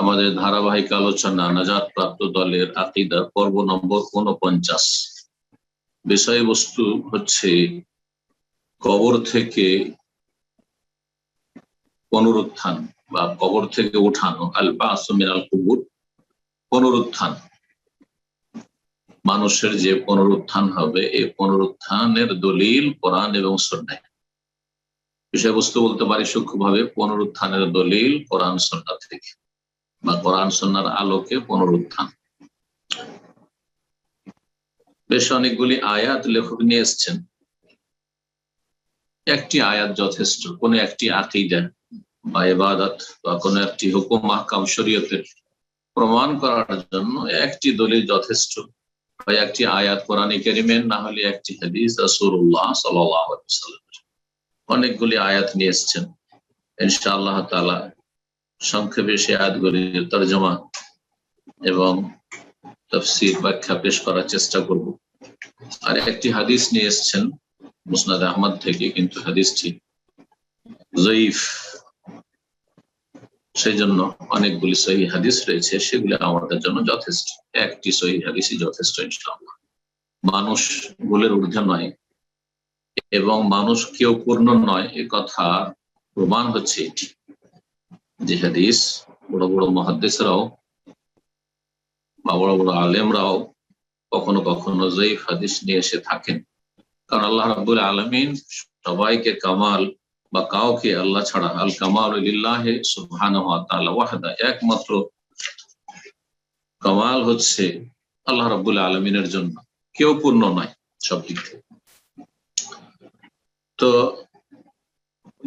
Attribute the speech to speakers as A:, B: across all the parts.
A: আমাদের ধারাবাহিক আলোচনা নাজাত প্রাপ্ত দলের আকীদা পর্ব নম্বর 49। বিষয়বস্তু হচ্ছে কবর থেকে পুনরুত্থান বা কবর থেকে উঠানো, আল বাস মিনাল কুবুর, পুনরুত্থান। মানুষের যে পুনরুত্থান হবে, এই পুনরুত্থানের দলিল কোরআন এবং সুন্নাহ। বিষয়বস্তু বলতে পারি সূক্ষ্মভাবে পুনরুত্থানের দলিল কোরআন সুন্নাহ থেকে বা কোরআন সুন্নাহর আলোকে পুনরুত্থান। বেশ অনেকগুলি আয়াত লেখক নিয়ে এসছেন। একটি আয়াত যথেষ্ট কোন একটি আকীদা বা ইবাদত বা কোন একটি হুকুম আহকাম শরীয়তের প্রমাণ করার জন্য একটি দলিল যথেষ্ট, বা একটি আয়াত কোরআনে কারীমের, না হলে একটি হাদিস রাসূলুল্লাহ সাল্লাল্লাহু আলাইহি ওয়াসাল্লাম। অনেকগুলি আয়াত নিয়ে এসছেন। ইনশাআল্লাহ তাআলা সংক্ষেপে সে আয়াতগুলির তরজমা এবং তাফসীর ব্যাখ্যা পেশ করার চেষ্টা করব। আর একটি হাদিস নিয়ে এসছেন মুসনাদ আহমদ থেকে, কিন্তু হাদিসটি যঈফ, সেই জন্য অনেকগুলি সহিহ হাদিস রয়েছে, সেগুলো আমাদের জন্য যথেষ্ট। একটি সহিহ হাদিসই যথেষ্ট ইনশাআল্লাহ। মানুষ ভুলের ঊর্ধ্বে নয় এবং মানুষ কেউ পূর্ণ নয়, এ কথা প্রমাণ হচ্ছে এটি যে হাদিস বড় বড় মুহাদ্দিসরাও বা বড় বড় আলেমরাও কখনো কখনো যঈফ হাদিস নিয়ে এসে থাকেন। কারণ আল্লাহ রাব্বুল আলামিন সবাইকে কামাল বা কাউকে আল্লাহ ছাড়া, আল কামালু লিল্লাহি সুবহানাহু ওয়া তাআলা ওয়াহদা, একমাত্র কামাল হচ্ছে আল্লাহ রাব্বুল আলামিনের জন্য, কেউ পূর্ণ নয় সব দিক থেকে। তো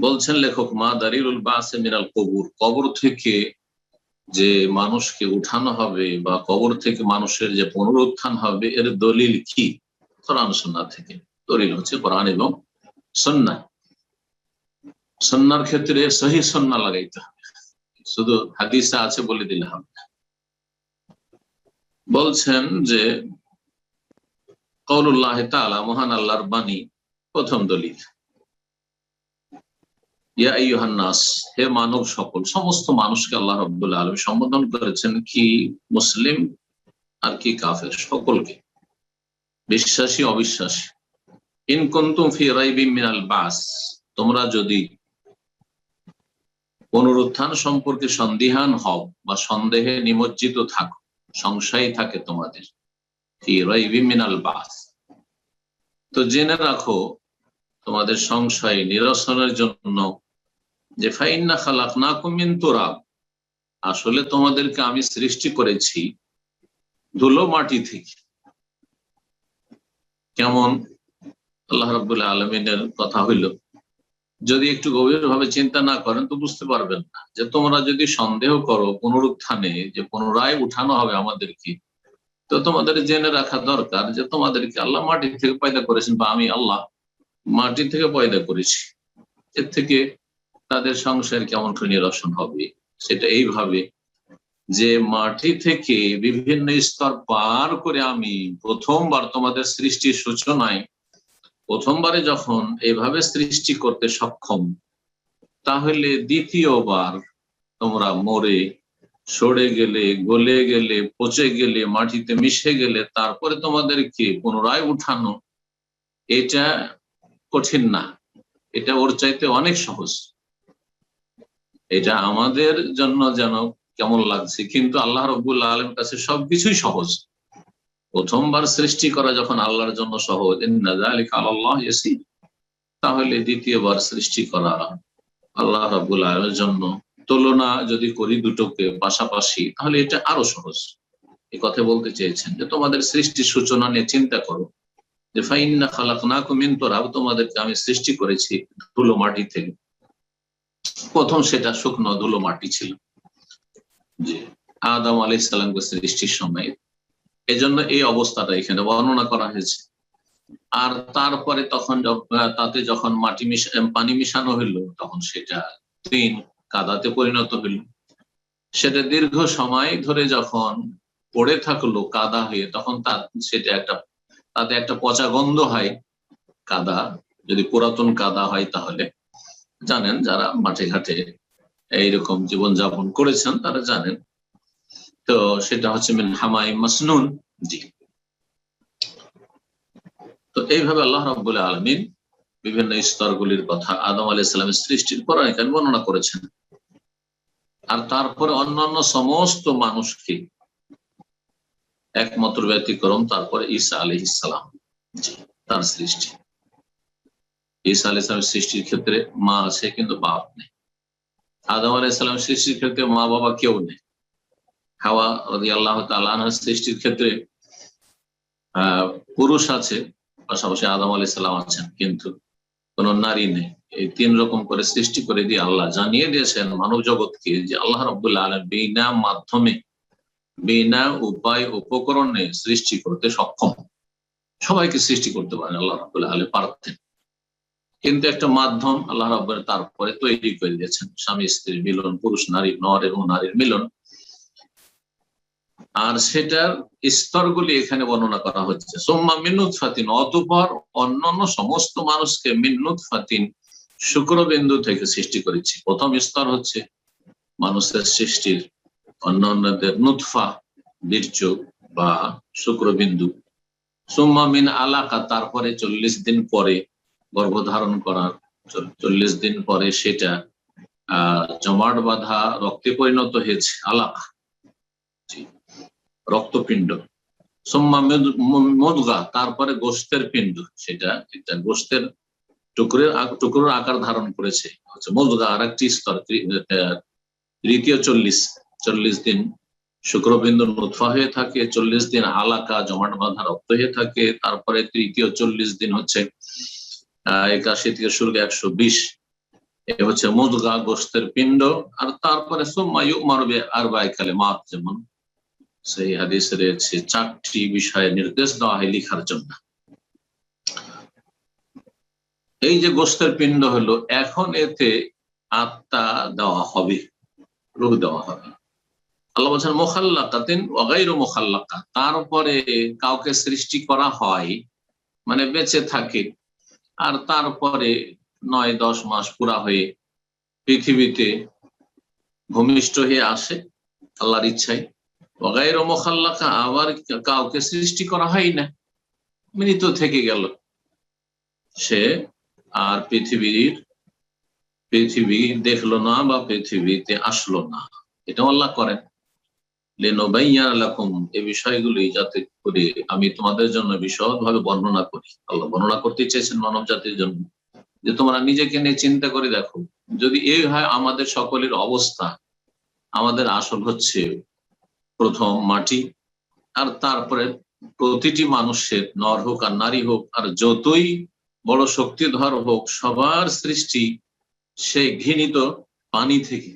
A: বলছেন লেখক, মা দালিলুল বাসি মিনাল কুবুর, কবর থেকে যে মানুষকে উঠানো হবে বা কবর থেকে মানুষের যে পুনরুত্থান হবে, এর দলিল কি? কোরআন সুন্নাহ থেকে। দলিল হচ্ছে কোরআন এবং সুন্নাহ। সুন্নাহর ক্ষেত্রে সহিহ সুন্নাহ লাগাইতে হবে, শুধু হাদিসে আছে বলে দিলে হবে না। বলছেন যে কওলুল্লাহ তাআলা, মহান আল্লাহর বাণী, প্রথম দলিল, ইয়া আইয়ুহান নাস, হে মানব সকল, সমস্ত মানুষকে আল্লাহ রাব্বুল আলামিন সম্বোধন করেছেন কি মুসলিম আর কি কাফের, সকলকে, বিশ্বাসী অবিশ্বাসী। ইন কুনতুম ফি রাইবিন মিনাল বাস, তোমরা যদি পুনরুত্থান সম্পর্কে সন্দিহান হও বা সন্দেহে নিমজ্জিত থাকো, সংশয় থাকে তোমাদের, ফি রাইবিন মিনাল বাস, তো জেনে রাখো তোমাদের সংশয় নিরসনের জন্য যে ফাইন্না খালাকনাকুম মিন তুরাব, আসলে তোমাদেরকে আমি সৃষ্টি করেছি ধুলো মাটি থেকে। কেমন? আল্লাহ রাব্বুল আলামিনের কথা হইল, যদি একটু গভীরভাবে চিন্তা না করেন তো বুঝতে পারবেন না যে তোমরা যদি সন্দেহ করো পুনরুত্থানে, যে পুনরায় উঠানো হবে আমাদেরকে, তো তোমাদের জেনে রাখা দরকার যে তোমাদেরকে আল্লাহ মাটি থেকে পয়দা করেছেন, বা আমি আল্লাহ মাটি থেকে পয়দা করেছি। এর থেকে তাদের সংসার কেমন করে নিরসন হবে? সেটা এইভাবে যে মাটি থেকে বিভিন্ন স্তর পার করে আমি প্রথমবার তোমাদের সৃষ্টির সূচনায়, প্রথমবারে যখন এইভাবে সৃষ্টি করতে সক্ষম, তাহলে দ্বিতীয়বার তোমরা মরে সরে গেলে, গলে গেলে, পচে গেলে, মাটিতে মিশে গেলে, তারপরে তোমাদেরকে পুনরায় উঠানো, এটা কঠিন না, এটা ওর চাইতে অনেক সহজ। এটা আমাদের জন্য যেন কেমন লাগছে, কিন্তু আল্লাহ রাব্বুল আলামিনের কাছে সবকিছুই সহজ। প্রথমবার সৃষ্টি করা যখন আল্লাহর জন্য সহজ, ইন্না যালিকা আলাল্লাহ ইয়াসির, তাহলে দ্বিতীয়বার সৃষ্টি করা আল্লাহ রাব্বুল আলামিনের জন্য, তুলনা যদি করি দুটোকে পাশাপাশি, তাহলে এটা আরো সহজ। এই কথা বলতে চেয়েছেন যে তোমাদের সৃষ্টির সূচনা নিয়ে চিন্তা করো, যে ফাইন্না খালাকনাকুম মিন তুরাব, তোমাদেরকে আমি সৃষ্টি করেছি ধুলো মাটি থেকে। প্রথম সেটা শুকনো ধুলো মাটি ছিল, যে আদম আলাইহিস সালামকে সৃষ্টির সময়, এজন্য এই অবস্থাটা এখানে বর্ণনা করা হয়েছে। আর তারপরে তখন তাতে যখন পানি মিশানো হইল, তখন সেটা তিন কাদাতে পরিণত হইল। সেটা দীর্ঘ সময় ধরে যখন পড়ে থাকলো কাদা হয়ে, তখন তাতে একটা পচা গন্ধ হয়। কাদা যদি পুরাতন কাদা হয়, তাহলে জানেন, যারা মাঠে ঘাটে এইরকম জীবনযাপন করেছেন তারা জানেন তো সেটা হচ্ছে মিন হামাই মাসনুন। জি, তো এইভাবে আল্লাহ রাব্বুল আলামিন বিভিন্ন স্তরগুলির কথা আদম আলাইহিস সালামের সৃষ্টির পর এখানে বর্ণনা করেছেন। আর তারপরে অন্যান্য সমস্ত মানুষকে একমাত্র ব্যতিক্রম তারপরে ঈসা আলাইহিস সালাম, তার সৃষ্টি। ঈসা আলাইহিস সালামের সৃষ্টির ক্ষেত্রে মা আছে কিন্তু বাপ নেই। আদম আলাইহিস সালামের সৃষ্টির ক্ষেত্রে মা বাবা কেউ নেই। হাওয়া রাদিয়াল্লাহু তাআলা আনহার সৃষ্টির ক্ষেত্রে পুরুষ আছে, পাশাপাশি আদম আলাইহিস সালাম আছেন, কিন্তু কোন নারী নেই। এই তিন রকম করে সৃষ্টি করে দিয়ে আল্লাহ জানিয়ে দিয়েছেন মানব জগৎকে যে আল্লাহ রাব্বুল আলামিন বিনা মাধ্যমে, বিনা উপায় উপকরণে সৃষ্টি করতে সক্ষম। সবাইকে সৃষ্টি করতে পারেন আল্লাহ রাব্বুল আলামিন, পারতেন, কিন্তু একটা মাধ্যম আল্লাহ রাব্বুল তারপরে তৈরি করে দিয়েছেন, স্বামী স্ত্রীর মিলন, পুরুষ নারী, নর এবং নারীর মিলন। আর সেটার স্তরগুলি এখানে বর্ণনা করা হচ্ছে। সুম্মা মিন নুতফাতিন, অতঃপর অন্যান্য সমস্ত মানুষকে মিন নুতফাতিন, শুক্রবিন্দু থেকে সৃষ্টি করেছি। প্রথম স্তর হচ্ছে মানুষের সৃষ্টির অন্যান্যদের নুতফা, বীর্য বা শুক্রবিন্দু। সুম্মা মিন আলাকা, তারপরে 40 দিন পরে গর্ভধারণ করার 40 দিন পরে সেটা জমাট বাঁধা রক্তে পরিণত হয়েছে, আলাকা, রক্তপিণ্ড। সুম্মা মুদগা, তারপরে গোশতের পিণ্ড, সেটা একটা গোশতের টুকরোর আকার ধারণ করেছে, হচ্ছে মুদগা। আর একটি স্তর, তৃতীয় 40 দিন শুক্রবিন্দু নুতফা হয়ে থাকে, 40 দিন আলাকা জমাট বাঁধা রক্ত হয়ে থাকে, তারপরে তৃতীয় 40 দিন হচ্ছে 81 থেকে শুরু 120, এ হচ্ছে মুদগা, গোশতের পিণ্ড। আর তারপরে সুম্মা ইউমারু বিআরবা'i কালিমাত, যেমন সেই হাদিসে রয়েছে 4টি বিষয়ে নির্দেশ দেওয়া হয় লিখার জন্য। এই যে গোশতের পিণ্ড হলো, এখন এতে আত্মা দেওয়া হবে, রূহ দেওয়া হবে। আল্লাহ বলছেন মুখাল্লাকাতিন ওয়া গায়রু মুখাল্লাকা, তারপরে কাউকে সৃষ্টি করা হয় মানে বেঁচে থাকে, আর তারপরে 9-10 মাস পুরা হয়ে পৃথিবীতে ভূমিষ্ঠ হয়ে আসে আল্লাহর ইচ্ছায়। ওয়া গায়রু মুখাল্লাকা, আবার কাউকে সৃষ্টি করা হয় না, মৃত থেকে গেল, সে আর পৃথিবী দেখলো না বা পৃথিবীতে আসলো না। এটা আল্লাহ করেন লিনুবাইয়্যিনা লাকুম, এই বিষয়গুলি যাতে করে আমি তোমাদের জন্য বিশদভাবে বর্ণনা করি। আল্লাহ বর্ণনা করতে চেয়েছেন মানব জাতির জন্য, যে তোমরা নিজেকে নিয়ে চিন্তা করে দেখো, যদি এই হয় আমাদের সকলের অবস্থা, আমাদের আসল হচ্ছে প্রথম মাটি, আর তারপরে প্রতিটি মানুষের, নর হোক আর নারী হোক আর যতই বড় শক্তিধর হোক, সবার সৃষ্টি সেই ঘৃণিত পানি থেকে,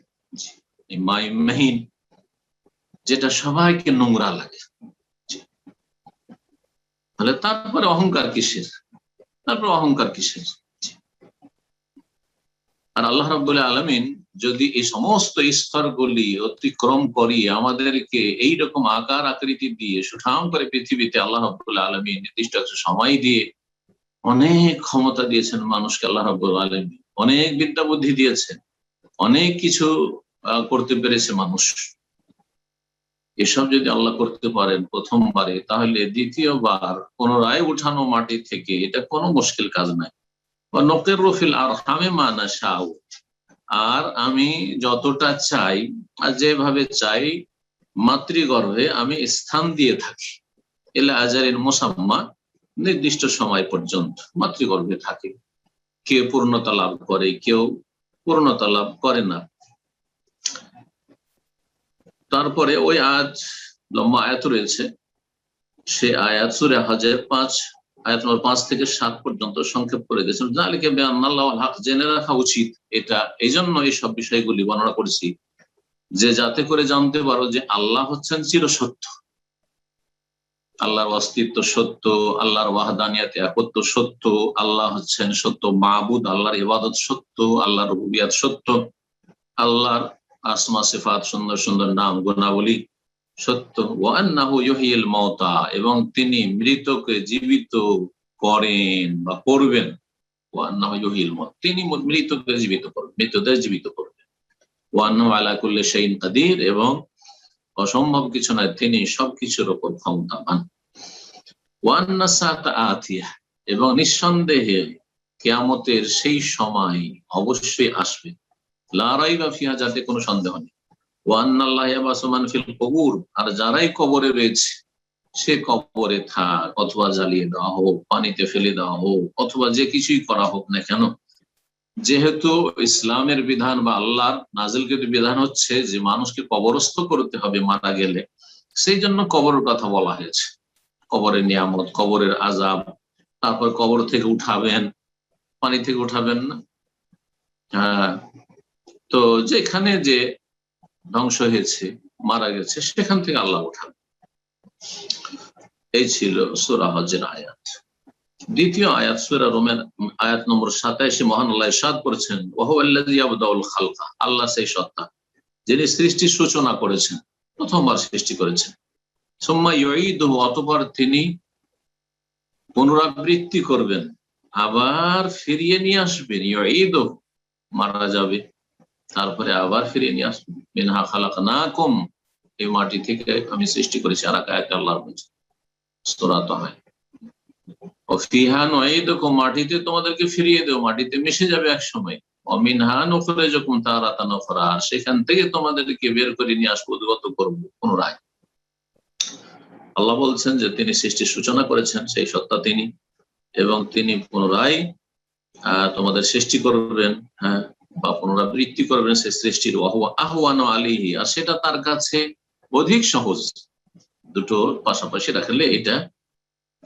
A: মাইন, যেটা সবাইকে নোংরা লাগে। তাহলে তারপরে অহংকার কিসের? আর আল্লাহ রাব্বুল আলামিন যদি এই সমস্ত স্তরগুলি অতিক্রম করিয়ে আমাদেরকে এইরকম আকার আকৃতি দিয়ে সুঠাম করে পৃথিবীতে আল্লাহ রাব্বুল আলামিন নির্দিষ্ট সময় দিয়ে অনেক ক্ষমতা দিয়েছেন মানুষকে, আল্লাহ রাব্বুল আলামিন অনেক বিদ্যা বুদ্ধি দিয়েছেন, অনেক কিছু করতে পেরেছে মানুষ। এসব যদি আল্লাহ করতে পারেন প্রথমবারে, তাহলে দ্বিতীয়বার পুনরায় উঠানো মাটি থেকে এটা কোনো মুশকিল কাজ নাই। আর আমি যতটা চাই আর যেভাবে চাই মাতৃগর্ভে আমি স্থান দিয়ে থাকি, এলা আজারিন মুসাম্মা, নির্দিষ্ট সময় পর্যন্ত মাতৃগর্ভে থাকে। কেউ পূর্ণতা লাভ করে, কেউ পূর্ণতা লাভ করে না। তারপরে ওই আয়াত, লম্বা আয়াত রয়েছে, সে আয়াত সূরা হজের 5 আয়াত নম্বর 5 থেকে 7 পর্যন্ত সংক্ষেপ করে দিয়েছেন। যালিকা বিআন্নাল্লাহুল হক, জেনে রাখা উচিত এটা, এই জন্য এইসব বিষয়গুলি বর্ণনা করেছি, যে যাতে করে জানতে পারো যে আল্লাহ হচ্ছেন চিরসত্য, আল্লাহর অস্তিত্ব সত্য, আল্লাহর ওয়াহদানিয়াত, একত্ব সত্য, আল্লাহ হচ্ছেন সত্য মাবুদ, আল্লাহর ইবাদত সত্য, আল্লাহর রুবুবিয়াত সত্য, আল্লাহর আসমা সিফাত, সুন্দর সুন্দর নাম গুণাবলী সত্য। ওয়া আন্নাহু ইউহিল মাউতা, এবং তিনি মৃতকে জীবিত করেন বা করবেন। ওয়া আন্নাহু ইউহিল মাউত, তিনি মৃতকে জীবিত করবেন, মৃতদের জীবিত করবেন। ওয়া আন্নাহু আলা কুল্লি শাইইন কাদির, এবং অসম্ভব কিছু নয়, তিনি সবকিছুর উপর ক্ষমতাবান। এবং নিঃসন্দেহে কিয়ামতের সেই সময় অবশ্যই আসবে, লা রাইবা ফিহা, যাতে কোনো সন্দেহ নেই। ওয়ান্নাল্লাহ ইয়াবাসু মান ফিল কুবুর, আর যারাই কবরে রয়েছে সে কবরে থাক, অথবা জ্বালিয়ে দেওয়া হোক, পানিতে ফেলে দেওয়া হোক, অথবা যে কিছুই করা হোক না কেন, যেহেতু ইসলামের বিধান বা আল্লাহর নাজিলকৃত বিধান হচ্ছে যে মানুষকে কবরস্থ করতে হবে মারা গেলে, সেই জন্য কবরের কথা বলা হয়েছে। কবরের নিয়ামত, কবরের আযাব, তারপর কবর থেকে উঠাবেন, পানি থেকে উঠাবেন না। হ্যাঁ, তো যেখানে যে ধ্বংস হয়েছে, মারা গেছে, সেখান থেকে আল্লাহ উঠাবে। এই ছিল সূরা হজের আয়াত। দ্বিতীয় আয়াত সূরা রুমের আয়াত নম্বর 27, মহান আল্লাহ ইরশাদ করেছেন, ওয়াহুয়াল্লাযী ইয়াবদাউল খালকা, আল্লাহ সেই সত্তা যিনি সৃষ্টির সূচনা করেছেন, প্রথমবার সৃষ্টি করেছেন। সুম্মা ইউঈদুহু, অতঃপর তিনি পুনরাবৃত্তি করবেন, আবার ফিরিয়ে নিয়ে আসবেন। ইউঈদুহু, মারা যাবে, তারপরে আবার ফিরিয়ে নিয়ে আসবেন। মিনহা খালাকনাকুম, এই মাটি থেকে আমি সৃষ্টি করেছি। আর এক আয়াতে আল্লাহ বলেছেন সূরা তাহা, ও ফিহা নুঈদুকুম, মাটিতে তোমাদেরকে ফিরিয়ে দেব, মাটিতে মিশে যাবে এক সময়। ও মিনহা নুখরিজুকুম তারাতান উখরা, সেখান থেকে তোমাদেরকে বের করে নিয়ে আসবো, উদ্গত করবো পুনরায়। আল্লাহ বলছেন যে তিনি সৃষ্টির সূচনা করেছেন, সেই সত্তা তিনি, এবং তিনি পুনরায় তোমাদের সৃষ্টি করবেন, হ্যাঁ, বা পুনরাবৃত্তি করবেন সেই সৃষ্টির। আহওয়ানু আলাইহি, আর সেটা তার কাছে অধিক সহজ। দুটো পাশাপাশি রাখলে এটা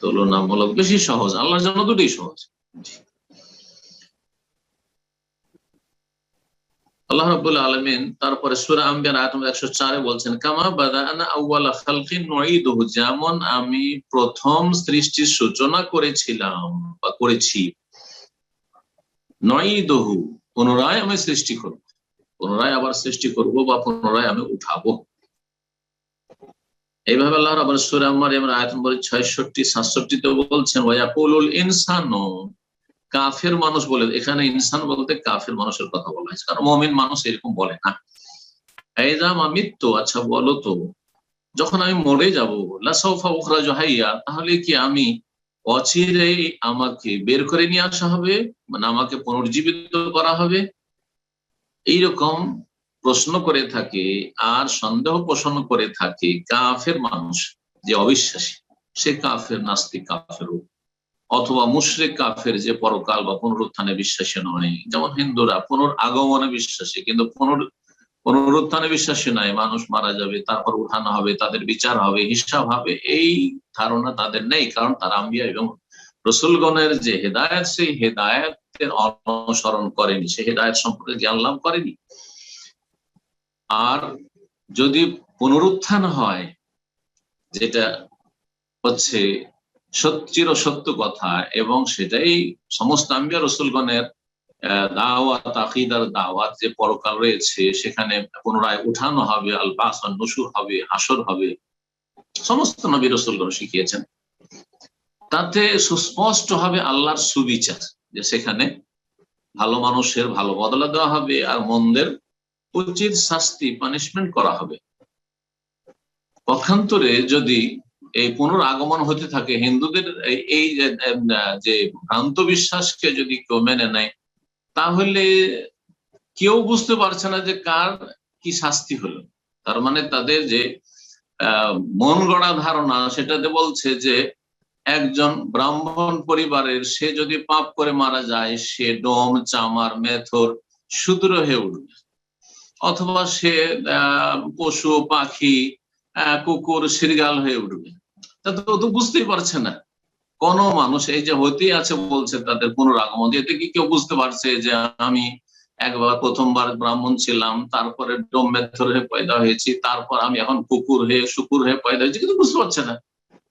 A: তুলনামূলক বেশি সহজ, আল্লাহর জন্য দুটোই সহজ। আল্লাহ রাব্বুল আলামিন তারপরে সূরা আম্বিয়ার আয়াত নম্বর 104 বলছেন, কামা বাদানা আউওয়ালা খালকিন নুঈদুহু, যেমন আমি প্রথম সৃষ্টির সূচনা করেছিলাম বা করেছি, নুঈদুহু, পুনরায় আমি সৃষ্টি করব, পুনরায় আবার সৃষ্টি করব বা পুনরায় আমি উঠাবো। এইভাবে আল্লাহ রাব্বুল সূরা মারইয়ামের আয়াত নম্বর 66-67 তে বলছেন, ওয়ায়াকুলুল ইনসানু, কাফের মানুষ বলে, এখানে ইনসান বলতে কাফের মানুষের কথা বলা হয়েছে, কারণ মুমিন মানুষ এরকম বলে না। আইযা মা মৃত্যু, আচ্ছা বলো তো, যখন আমি মরে যাব, লাসাউফা উখরাজু হাইয়া, তাহলে কি আমি অচিরেই আমাকে বের করে নিয়ে আসা হবে, মানে আমাকে পুনর্জীবিত করা হবে? এইরকম প্রশ্ন করে থাকে আর সন্দেহ পোষণ করে থাকে কাফের মানুষ, যে অবিশ্বাসী, সে কাফের, নাস্তিক কাফের, অথবা মুশরিক কাফের, যে পরকাল বা পুনরুত্থানে বিশ্বাসী নয়। যেমন হিন্দুরা পুনরাগমনে বিশ্বাসী, কিন্তু পুনরুত্থানে বিশ্বাসী নয়, মানুষ মারা যাবে, তারপর উঠানো হবে, তাদের বিচার হবে, হিসাব হবে, এই ধারণা তাদের নেই, কারণ তারা আম্বিয়া এবং রসুলগণের যে হেদায়েত, সেই হেদায়েতের অনুসরণ করেনি, সেই হেদায়েত সম্পর্কে জ্ঞান লাভ করেনি। আর যদি পুনরুত্থান হয়, যেটা হচ্ছে চির সত্য কথা, এবং সেটাই সমস্ত আম্বিয়া রসুলগণের দাওয়াত, আকীদার দাওয়াত, যে পরকাল রয়েছে, সেখানে পুনরায় উঠানো হবে, আল বাস ওয়ান নুশুর হবে, হাসর হবে, সমস্ত নবী রাসূলগণ শিখিয়েছেন। তাতে সুস্পষ্ট হবে আল্লাহর সুবিচার, যে সেখানে ভালো মানুষের ভালো বদলা দেওয়া হবে, আর মন্দের উচিত শাস্তি, পানিশমেন্ট করা হবে। পক্ষান্তরে যদি এই পুনরাগমন হতে থাকে, হিন্দুদের এই যে ভ্রান্ত বিশ্বাসকে যদি কেউ মেনে নেয়, তাহলে কেউ বুঝতে পারছে না যে কার কি শাস্তি হলো। তার মানে তাদের যে মন গড়া ধারণা, সেটাতে বলছে যে একজন ব্রাহ্মণ পরিবারের, সে যদি পাপ করে মারা যায়, সে ডোম, চামার, মেথর, শূদ্র হয়ে উঠবে, অথবা সে পশু পাখি, কুকুর, শৃগাল হয়ে উঠবে। তা তো বুঝতেই পারছে না কোন মানুষ, এই যে হতেই আছে বলছে তাদের পুনরাগমন, এতে কি কেউ বুঝতে পারছে যে আমি একবার প্রথমবার ব্রাহ্মণ ছিলাম, তারপরে ডোম মেথর হয়ে পয়দা হয়েছি, তারপর আমি এখন কুকুর হয়ে, শুকুর হয়ে পয়দা হয়েছি, কিন্তু বুঝতে পারছে না।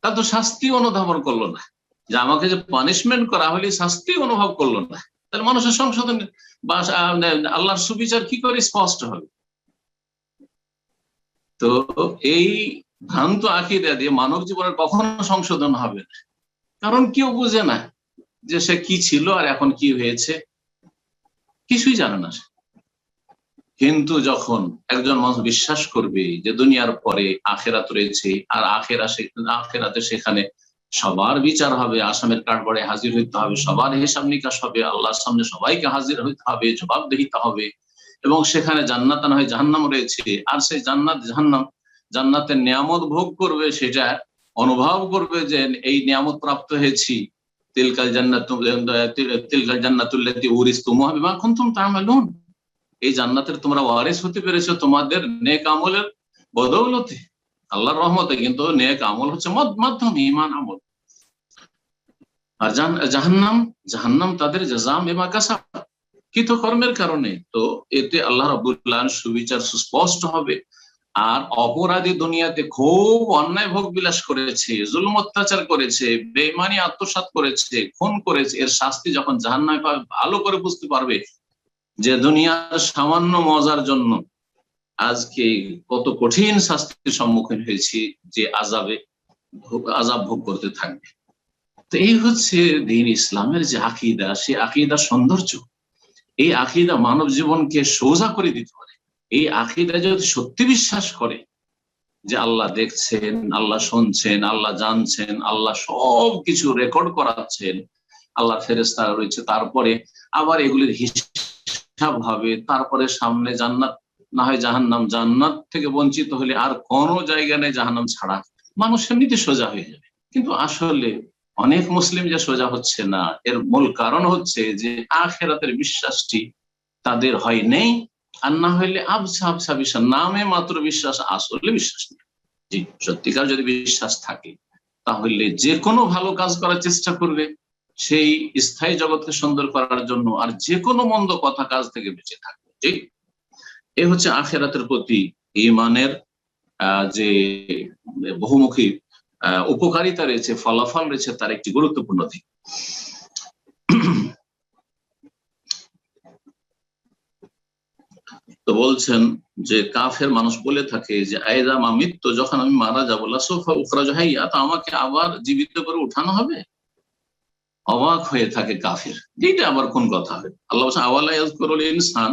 A: তা তো শাস্তি অনুধাবন করলো না, যে আমাকে যে পানিশমেন্ট করা হলে শাস্তি অনুভব করলো না, তাহলে মানুষের সংশোধন বা আল্লাহর সুবিচার কি করে স্পষ্ট হবে? তো এই ভ্রান্ত আকীদা দিয়ে মানব জীবনের কখনো সংশোধন হবে না, কারণ কেউ বুঝে না যে সে কি ছিল আর এখন কি হয়েছে, কিছুই জানে না, কিন্তু যখন একজন মানুষ বিশ্বাস করবে যে দুনিয়ার পরে আখেরাত রয়েছে, আর আখেরাতে সেখানে সবার বিচার হবে, আসামের কাঠগড়ায় হাজির হইতে হবে, সবার হিসাব নিকাশ হবে, আল্লাহর সামনে সবাইকে হাজির হইতে হবে, জবাবদিহিতে হবে, এবং সেখানে জান্নাত না হয় জাহান্নাম রয়েছে, আর সেই জান্নাত জাহান্নাম জান্নাতের নিয়ামত ভোগ করবে, সেটা অনুভব করবে যে এই নিয়ামত প্রাপ্ত হয়েছি। তিলকাল জান্নাতুল্লাতী উরিসতুমুহা বিমা কুনতুম তা'মালুন, এই জান্নাতের তোমরা ওয়ারিস হতে পেরেছো তোমাদের নেক আমলের বদৌলতে, আল্লাহর রহমতে। কিন্তু নেক আমল হচ্ছে মাধ্যম, ঈমান আমল। আর জাহান্নাম জাহান্নাম তাদের জাযা বিমা কাসাব, কৃতকর্মের কারণে। তো এতে আল্লাহ রাব্বুল আলামিন সুবিচার সুস্পষ্ট হবে। আর অপরাধী দুনিয়াতে খুব অন্যায় ভোগ বিলাস করেছে, জুলুম অত্যাচার করেছে, বেঈমানি আত্মসাৎ করেছে, খুন করেছে, এর শাস্তি যখন জাহান্নামে পাবে ভালো করে বুঝতে পারবে যে দুনিয়ার সামান্য মজার জন্য আজকে কত কঠিন শাস্তির সম্মুখীন হয়েছি, যে আযাব ভোগ করতে থাকবে। তো এই হচ্ছে দ্বীন ইসলামের যে আকীদা, সে আকীদার সৌন্দর্য। এই আকীদা মানব জীবনকে সোজা করে দিতে পারে। এই আকীদা যদি সত্যি বিশ্বাস করে যে আল্লাহ দেখছেন, আল্লাহ শুনছেন, আল্লাহ জানছেন, আল্লাহ সব কিছু রেকর্ড করাচ্ছেন, আল্লাহ ফেরেশতারা রয়েছে, তারপরে আবার এগুলির হিসাব হবে, তারপরে সামনে জান্নাত না হয় জাহান্নাম, জান্নাত থেকে বঞ্চিত হলে আর কোনো জায়গা নেই জাহান্নাম ছাড়া, মানুষ এমনিতে সোজা হয়ে যাবে। কিন্তু আসলে অনেক মুসলিম যে সোজা হচ্ছে না, এর মূল কারণ হচ্ছে যে আখিরাতের বিশ্বাসটি তাদের হয় নেই, আর না হইলে আবছা আবছা বিশ্বাস, নামে মাত্র বিশ্বাস, আসলে বিশ্বাস নেই। জি, সত্যিকার যদি বিশ্বাস থাকে তাহলে যে কোনো ভালো কাজ করার চেষ্টা করবে সেই স্থায়ী জগৎকে সুন্দর করার জন্য, আর যে কোনো মন্দ কথা কাজ থেকে বেঁচে থাকবে। জি, এই হচ্ছে আখিরাতের প্রতি ঈমানের যে বহুমুখী উপকারিতা রয়েছে, ফলাফল রয়েছে, তার একটি গুরুত্বপূর্ণ দিক। তো বলছেন যে কাফের মানুষ বলে থাকে যে আইযা মা মৃত্যু, যখন আমি মারা যাবো, লাসৌফা উখরাজু হাইয়্যা, তো আমাকে আবার জীবিত করে উঠানো হবে। অবাক হয়ে থাকে কাফের, এইটা আবার কোন কথা হবে? আল্লাহ বলছেন আওয়ালা ইয়াযকুরুল ইনসান,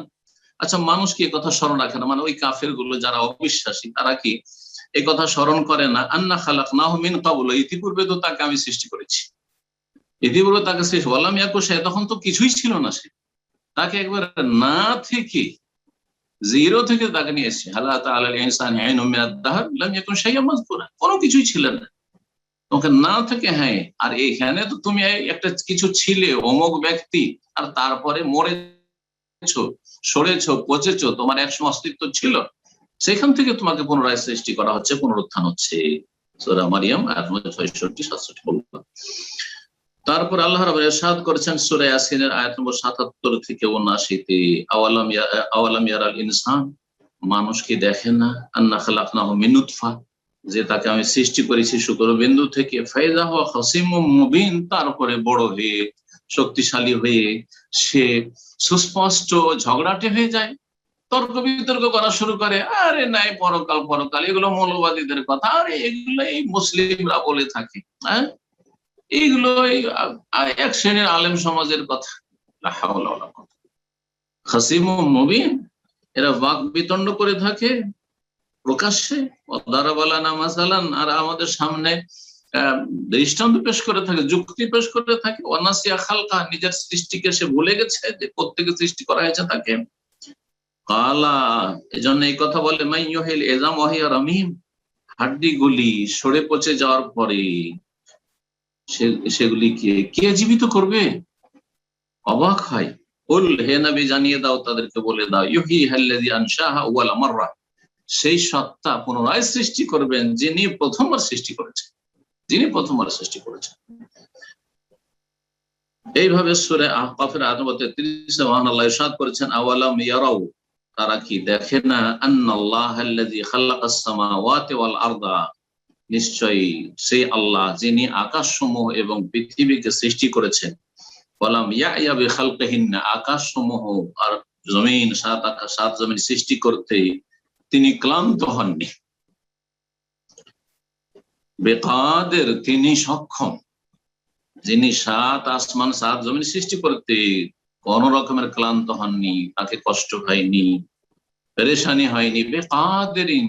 A: আচ্ছা মানুষ কি এই কথা স্মরণ রাখে না? মানে ওই কাফের গুলো যারা অবিশ্বাসী, তারা কি এই কথা স্মরণ করে না? আন্না খালাকনাহু মিন ক্বাবলু, ইতিপূর্বে তো তাকে আমি সৃষ্টি করেছি, ইতিপূর্বে তাকে সৃষ্টি, ওয়ালাম ইয়াকু শাইআ, তখন তো কিছুই ছিল না, সে তাকে একবার না থেকে, জিরো থেকে তাকে নিয়ে এসেছে। হাল আতা আলাল ইনসানি হিনুম মিনাদ দাহর লাম ইয়াকুন শাইআন মাযকুরা, কোনো কিছুই ছিল না, তোমাকে না থেকে। হ্যাঁ, আর এখানে তো তুমি একটা কিছু ছিলে, অমুক ব্যক্তি, আর তারপরে মরেছো, সরেছো, পচেছো, তোমার একসময় অস্তিত্ব ছিল, সেখান থেকে তোমাকে পুনরায় সৃষ্টি করা হচ্ছে, পুনরুত্থান হচ্ছে। সূরা মারিয়াম আয়াত নম্বর 66-67 বললাম। তারপর আল্লাহ রাব্বুল ইরশাদ করেছেন সূরা ইয়াসিনের আয়াত নম্বর 77 থেকে 79-তে, আওয়ালাম ইয়ারাল ইনসান, মানুষ কি দেখে না, আন্না খালাকনাহু মিন নুতফা, যে তাকে আমি সৃষ্টি করেছি শুক্রবিন্দু থেকে, ফাইযা হুয়া খাসিমুম মুবিন, তারপরে বড় হয়ে, শক্তিশালী হয়ে সে সুস্পষ্ট ঝগড়াটে হয়ে যায়, তর্ক বিতর্ক করা শুরু করে। আরে নাই পরকাল পরকাল, এগুলো মৌলবাদীদের কথা, আরে এগুলো এই মুসলিমরা বলে থাকে, হ্যাঁ এইগুলো এক শ্রেণীর আলেম সমাজের কথা। লা হাওলা ওয়ালা কুওয়াতা, খাসিমুম মুবিন, এরা বাক বিতণ্ড করে থাকে প্রকাশ্যে, দারাবালানা মাসালান, আর আমাদের সামনে দৃষ্টান্ত পেশ করে থাকে, যুক্তি পেশ করে থাকে। ওয়ানাসিয়া খালকা, নিজের সৃষ্টিকে সে ভুলে গেছে যে কোত্থেকে সৃষ্টি করা হয়েছে তাকে। কালা, এজন্য এই কথা বলে, মাইয়ুহিল ইযাম ওয়া হিয়া রামীম, হাড্ডি গুলি সরে পচে যাওয়ার পরে সেগুলি কে জীবিত করবে? অবাক হয়। কুল, হে নবী জানিয়ে দাও, তাদেরকে বলে দাও, ইউহয়িহাল্লাযী আনশাহা আউয়ালা মাররা, সেই সত্তা পুনরায় সৃষ্টি করবেন যিনি প্রথমবার সৃষ্টি করেছেন, এইভাবে সূরা আহকাফের আয়াত নম্বর 33-এ মহান আল্লাহ ইরশাদ করেছেন, আওয়ালাম ইয়ারাউ, তারা কি দেখে না, আন্নাল্লাহাল্লাযী খালাকাস সামাওয়াতি ওয়াল আরদা, নিশ্চয়ই সেই আল্লাহ যিনি আকাশসমূহ এবং পৃথিবীকে সৃষ্টি করেছেন, ওয়ালাম ইয়াইয়া বিখালকিহিন্না, আকাশসমূহ আর জমিন, সাত আকাশ সাত জমিন সৃষ্টি করতে তিনি ক্লান্ত হননি, বেকাদের, তিনি সক্ষম, যিনি সাত আসমান সাত জমিন সৃষ্টি করতে কোন রকমের ক্লান্ত হননি, তাকে কষ্ট হয়নি, পেরেশানি হয়নি, বেকাদেরিন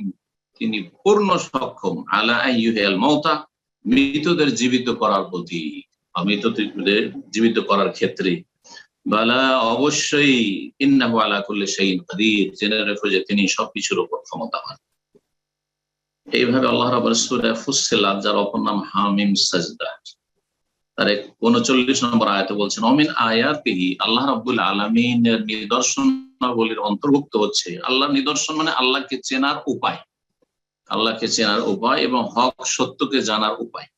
A: তিনি পূর্ণ সক্ষম, আলা আইয়ুহিল মাউতা মৃতদের জীবিত করার প্রতি, মৃতদের জীবিত করার ক্ষেত্রে। বালা অবশ্যই, ইন্নাহু আলা কুল্লি শাইইন কাদির, জেনে রেখো যে তিনি সবকিছুর উপর ক্ষমতাবান। এইভাবে আল্লাহ রাব্বুল সূরা ফুসসিলাত, যার অপর নাম হামিম সাজদা, তার 39 নম্বর আয়াতে বলছেন, অমিন আয়াতিহি, আল্লাহ রাব্বুল আলামিনের নিদর্শনাবলীর অন্তর্ভুক্ত হচ্ছে, আল্লাহর নিদর্শন মানে আল্লাহকে চেনার উপায়, আল্লাহকে চেনার উপায় এবং হক সত্যকে জানার উপায়।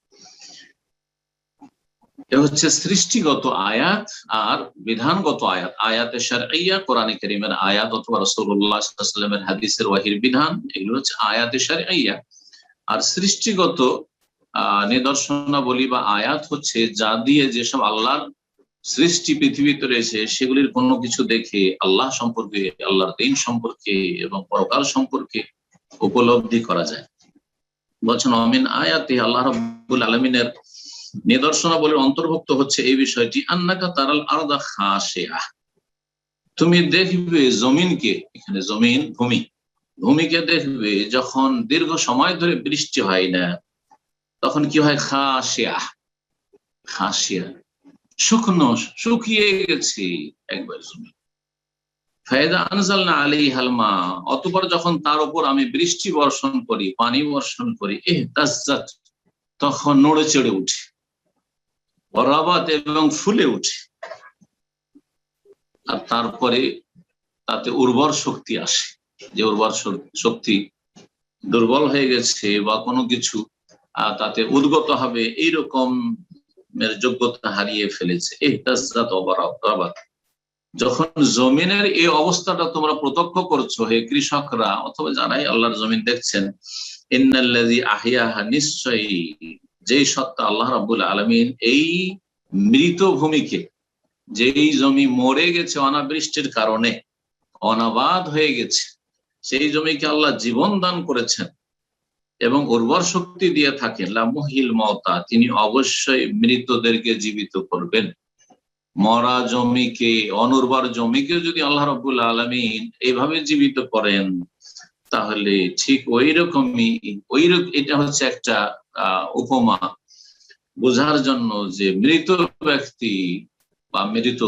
A: এ হচ্ছে সৃষ্টিগত আয়াত আর বিধানগত আয়াত। আয়াতে শারঈয়া, কোরআনে কারীমের আয়াত অথবা রাসূলুল্লাহ সাল্লাল্লাহু আলাইহি ওয়াসাল্লামের হাদিসের ওয়াহির বিধান, এগুলো হচ্ছে আয়াতে শারঈয়া। আর সৃষ্টিগত নিদর্শনাবলী বা আয়াত হচ্ছে যা দিয়ে যেসব আল্লাহর সৃষ্টি পৃথিবীতে রয়েছে সেগুলির কোনো কিছু দেখে আল্লাহ সম্পর্কে, আল্লাহর দ্বীন সম্পর্কে এবং পরকাল সম্পর্কে উপলব্ধি করা যায়। বলছেন অমিন আয়াতি, আল্লাহ রাব্বুল আলামিনের নিদর্শনাবলীর অন্তর্ভুক্ত হচ্ছে এই বিষয়টি, আন্নাকা তারাল আরদা খাশিআ, তুমি দেখবে জমিনকে, এখানে জমিন ভূমি, ভূমিকে দেখবে যখন দীর্ঘ সময় ধরে বৃষ্টি হয় না, তখন কি হয়? খাশিআ, খাশিআ শুকনো, শুকিয়ে গেছে একবার জমি। ফাইদা আনজালনা আলাইহাল মা, অতঃপর যখন তার উপর আমি বৃষ্টি বর্ষণ করি, পানি বর্ষণ করি, ইহতাজ্জাত, তখন নড়ে চড়ে উঠে, রাবাত এবং ফুলে উঠে, আর তারপরে তাতে উর্বর শক্তি আসে। যে উর্বর শক্তি দুর্বল হয়ে গেছে বা কোনো কিছু তাতে উদ্গত হবে, এইরকম যোগ্যতা হারিয়ে ফেলেছে, ইহতাজ্জাত ওয়া রাবাত। যখন জমিনের এই অবস্থাটা তোমরা প্রত্যক্ষ করছো হে কৃষকরা অথবা যারাই আল্লাহর জমিন দেখছেন, ইন্নাল্লাযী আহইয়াহা, নিশ্চয়ই যেই সত্তা আল্লাহ রাব্বুল আলামিন এই মৃত ভূমিকে, যেই জমি মরে গেছে অনাবৃষ্টির কারণে, অনাবাদ হয়ে গেছে, সেই জমিকে আল্লাহ জীবন দান করেছেন এবং উর্বর শক্তি দিয়ে থাকেন। লামুহিল মাউতা, তিনি অবশ্যই মৃতদেরকে জীবিত করবেন। মরা জমিকে, অনুর্বর জমিকে যদি আল্লাহ রাব্বুল আলামিন এইভাবে জীবিত করেন, তাহলে ঠিক ওই রকমই, এটা হচ্ছে একটা উপমা বোঝার জন্য যে মৃত ব্যক্তি বা মৃত,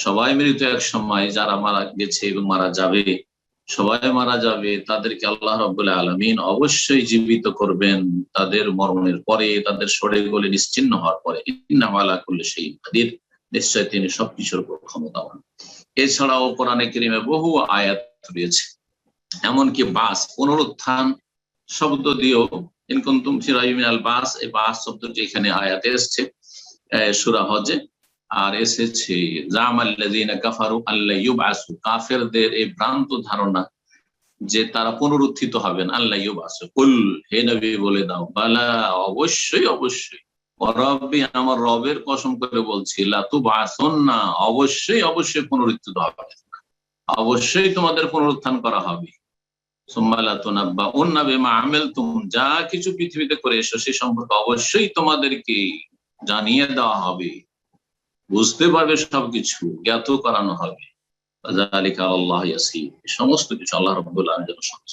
A: সবাই মৃত এক সময়, যারা মারা গেছে এবং মারা যাবে, সবাই মারা যাবে, তাদেরকে আল্লাহ রাব্বুল আলামিন অবশ্যই জীবিত করবেন তাদের মরণের পরে, তাদের সড়ে গলে নিশ্চিহ্ন হওয়ার পরে। ইন্নাহু আলা কুল্লি শাইইন কাদির, নিশ্চয় তিনি সবকিছুর উপর ক্ষমতাবান। এছাড়াও কোরআনে কারীমে বহু আয়াত রয়েছে, এমনকি বাস, পুনরুত্থান শব্দ দিয়েও, ইন কুনতুম ফি রাইবিন মিনাল বাস, এই বাস শব্দটি এখানে আয়াতে এসেছে সূরা হজে, আর এসেছে জামাল্লাযীনা কাফারু আল্লা ইউবাসু, কাফেরদের এই ভ্রান্ত ধারণা যে তারা পুনরুত্থিত হবেন, আল্লা ইউবাসু, কুল, হে নবী বলে দাও, বালা, অবশ্যই অবশ্যই, রব্বি, আমার রবের কসম করে বলছি, লাতুবাসুন্না, অবশ্যই অবশ্যই পুনরুত্থিত হবে, অবশ্যই তোমাদের পুনরুত্থান করা হবে। সুম্মা লাতুনাব্বাউন্না বিমা আমিলতুম, যা কিছু পৃথিবীতে করে এসো সে সম্পর্কে অবশ্যই তোমাদেরকে জানিয়ে দেওয়া হবে, বুঝতে পারবে, সবকিছু জ্ঞাত করানো হবে। যালিকা আলাল্লাহি ইয়াসির, সমস্ত কিছু আল্লাহ রাব্বুল আলামিনের জন্য সহজ।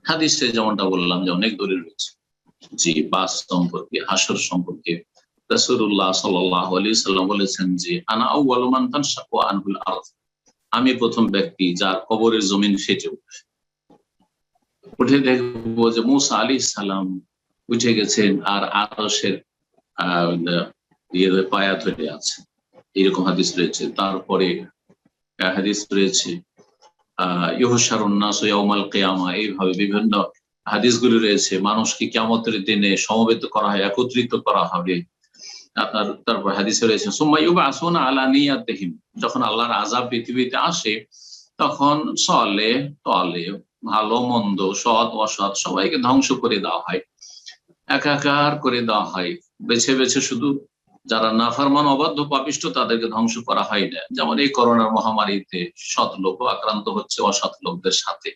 A: হাদিসে যেমনটা বললাম যে অনেক দলিল রয়েছে, জি, বাস সম্পর্কে, হাসর সম্পর্কে রাসূলুল্লাহ সাল্লাল্লাহু আলাইহি সাল্লাম বলেছেন যে আনা আউয়ালু মান তানশাকু আনহুল আরদ, আমি প্রথম ব্যক্তি যার কবরের জমিন ফেটে উঠবে। উঠে দেখবো যে মূসা আলাইহিস সালাম উঠে গেছেন আর আরশের পায়া ধরে আছে, এরকম হাদিস রয়েছে। তারপরে হাদিস রয়েছে ইউহশারুন নাসু ইয়াউমাল কিয়ামা, এইভাবে বিভিন্ন হাদিসগুলি রয়েছে, মানুষকে কিয়ামতের দিনে সমবেত করা হয়, একত্রিত করা হবে। তারপর হাদিসে রয়েছে সুম্মা ইউবআসুনা আলা নিয়াতিহিম, যখন আল্লাহর আযাব পৃথিবীতে আসে তখন সালেহ তালেহ, ভালো মন্দ, সৎ অসৎ সবাইকে ধ্বংস করে দেওয়া হয়, একাকার করে দেওয়া হয়, বেছে বেছে শুধু যারা নাফরমান অবাধ্য পাপিষ্ঠ তাদেরকে ধ্বংস করা হয় না। যেমন এই করোনার মহামারীতে সৎ লোক আক্রান্ত হচ্ছে অসৎ লোকদের সাথে,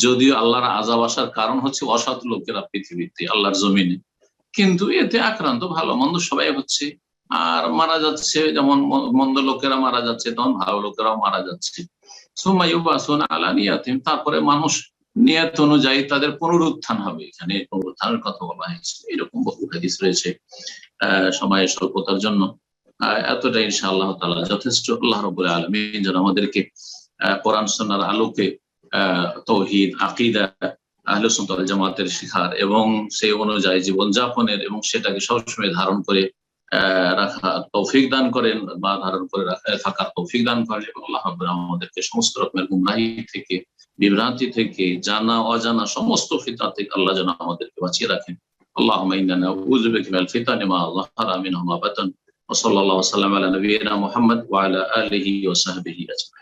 A: যদিও আল্লাহর আযাব আসার কারণ হচ্ছে অসৎ লোকেরা পৃথিবীতে, আল্লাহর জমিনে, কিন্তু এতে আক্রান্ত ভালো মন্দ সবাই হচ্ছে, আর মারা যাচ্ছে, যেমন মন্দ লোকেরা মারা যাচ্ছে তেমন ভালো লোকেরাও মারা যাচ্ছে। সুম্মা ইউবাসুনা আলা নিয়াতিহিম, তারপরে মানুষ নিয়ত অনুযায়ী তাদের পুনরুত্থান হবে। এখানে পুনরুত্থানের কথা বলা হয়েছে, এরকম বহু হাদিস রয়েছে। সময়ের স্বল্পতার জন্য এতটা ইনশাআল্লাহ তাআলা যথেষ্ট। আল্লাহ রাব্বুল আলামিন যেন আমাদেরকে কোরআন সুন্নাহর আলোকে তাওহীদ, আকীদা, আহলে সুন্নাত ওয়াল জামাতের শিখার এবং সেই অনুযায়ী জীবনযাপনের এবং সেটাকে সবসময় ধারণ করে রাখা তৌফিক দান করেন, বা ধারণ করে থাকার তৌফিক দান করেন। এবং আল্লাহ রাব্বুল আমাদেরকে সমস্ত রকমের গুমরাহি থেকে, বিভ্রান্তি থেকে, জানা অজানা সমস্ত ফিতনা থেকে আল্লাহ যেন আমাদেরকে বাঁচিয়ে রাখেন। আল্লাহুম্মা ইন্না নাউযু বিকা মিনাল ফিতানি মা যাহারা মিনহা ওয়া মা বাতান। ওয়া সাল্লাল্লাহু ওয়া সাল্লাম আলা নাবিয়িনা মুহাম্মদ ওয়া আলা আলিহি ওয়া সাহবিহি আজমাইন।